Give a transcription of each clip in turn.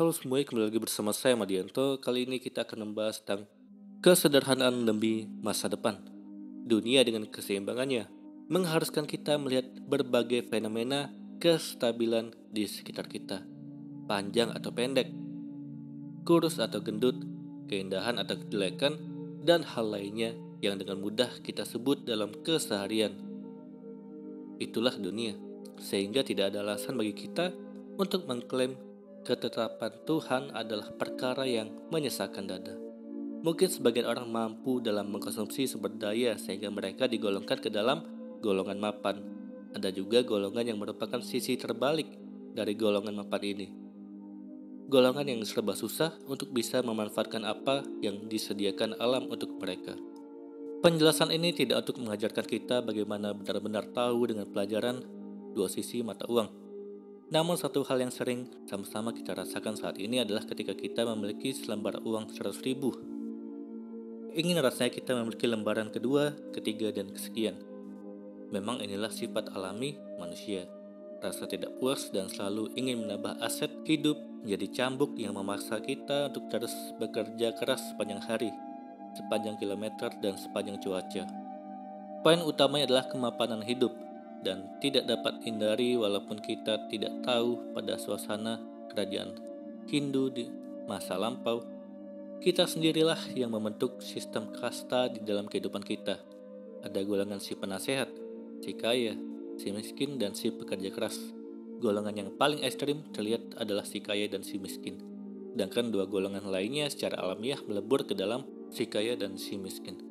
Halo semuanya, kembali lagi bersama saya Madianto. Kali ini kita akan membahas tentang kesederhanaan demi masa depan. Dunia dengan keseimbangannya mengharuskan kita melihat berbagai fenomena kestabilan di sekitar kita. Panjang atau pendek, kurus atau gendut, keindahan atau kejelekan, dan hal lainnya yang dengan mudah kita sebut dalam keseharian. Itulah dunia, sehingga tidak ada alasan bagi kita untuk mengklaim ketetapan Tuhan adalah perkara yang menyesakkan dada. Mungkin sebagian orang mampu dalam mengkonsumsi sumber daya sehingga mereka digolongkan ke dalam golongan mapan. Ada juga golongan yang merupakan sisi terbalik dari golongan mapan ini. Golongan yang serba susah untuk bisa memanfaatkan apa yang disediakan alam untuk mereka. Penjelasan ini tidak untuk mengajarkan kita bagaimana benar-benar tahu dengan pelajaran dua sisi mata uang. Namun satu hal yang sering sama-sama kita rasakan saat ini adalah ketika kita memiliki selembar uang 100 ribu. Ingin rasanya kita memiliki lembaran kedua, ketiga, dan kesekian. Memang inilah sifat alami manusia. Rasa tidak puas dan selalu ingin menambah aset hidup menjadi cambuk yang memaksa kita untuk terus bekerja keras sepanjang hari, sepanjang kilometer, dan sepanjang cuaca. Poin utamanya adalah kemapanan hidup dan tidak dapat hindari walaupun kita tidak tahu pada suasana kerajaan Hindu di masa lampau. Kita sendirilah yang membentuk sistem kasta di dalam kehidupan kita. Ada golongan si penasehat, si kaya, si miskin, dan si pekerja keras. Golongan yang paling ekstrim terlihat adalah si kaya dan si miskin. Sedangkan dua golongan lainnya secara alamiah melebur ke dalam si kaya dan si miskin.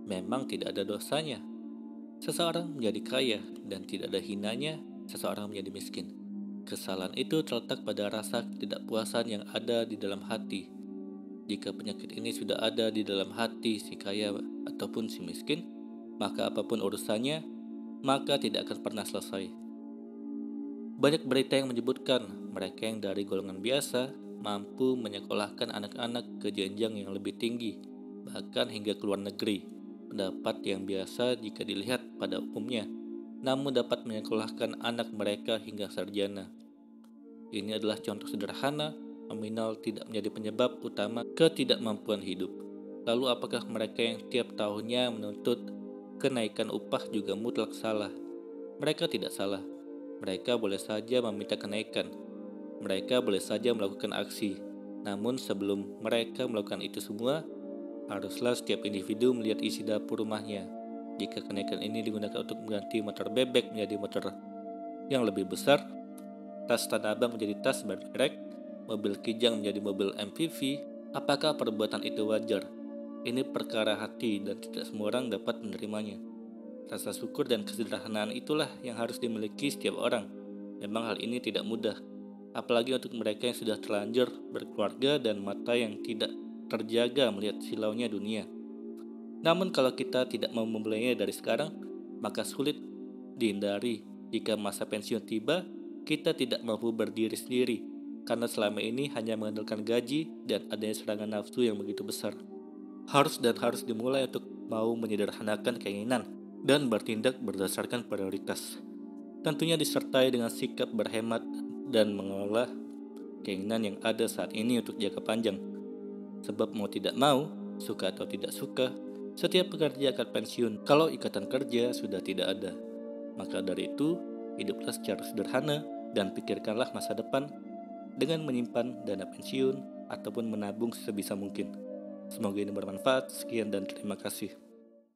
Memang tidak ada dosanya seseorang menjadi kaya dan tidak ada hinanya seseorang menjadi miskin. Kesalahan itu terletak pada rasa ketidakpuasan yang ada di dalam hati. Jika penyakit ini sudah ada di dalam hati si kaya ataupun si miskin, maka apapun urusannya, maka tidak akan pernah selesai. Banyak berita yang menyebutkan mereka yang dari golongan biasa mampu menyekolahkan anak-anak ke jenjang yang lebih tinggi, bahkan hingga ke luar negeri. Pendapat yang biasa jika dilihat pada umumnya, namun dapat menyekolahkan anak mereka hingga sarjana. Ini adalah contoh sederhana, nominal tidak menjadi penyebab utama ketidakmampuan hidup. Lalu apakah mereka yang tiap tahunnya menuntut kenaikan upah juga mutlak salah? Mereka tidak salah. Mereka boleh saja meminta kenaikan. Mereka boleh saja melakukan aksi. Namun sebelum mereka melakukan itu semua, haruslah setiap individu melihat isi dapur rumahnya. Jika kenaikan ini digunakan untuk mengganti motor bebek menjadi motor yang lebih besar, tas Tanah Abang menjadi tas merek, mobil Kijang menjadi mobil MPV, apakah perbuatan itu wajar? Ini perkara hati dan tidak semua orang dapat menerimanya. Rasa syukur dan kesederhanaan itulah yang harus dimiliki setiap orang. Memang hal ini tidak mudah, apalagi untuk mereka yang sudah terlanjur berkeluarga dan mata yang tidak terjaga melihat silaunya dunia. Namun kalau kita tidak mau memulainya dari sekarang, maka sulit dihindari jika masa pensiun tiba, kita tidak mampu berdiri sendiri karena selama ini hanya mengandalkan gaji dan adanya serangan nafsu yang begitu besar. Harus dimulai untuk mau menyederhanakan keinginan dan bertindak berdasarkan prioritas. Tentunya disertai dengan sikap berhemat dan mengelola keinginan yang ada saat ini untuk jangka panjang. Sebab mau tidak mau, suka atau tidak suka, setiap pekerja akan pensiun kalau ikatan kerja sudah tidak ada. Maka dari itu, hiduplah secara sederhana dan pikirkanlah masa depan dengan menyimpan dana pensiun ataupun menabung sebisa mungkin. Semoga ini bermanfaat. Sekian dan terima kasih.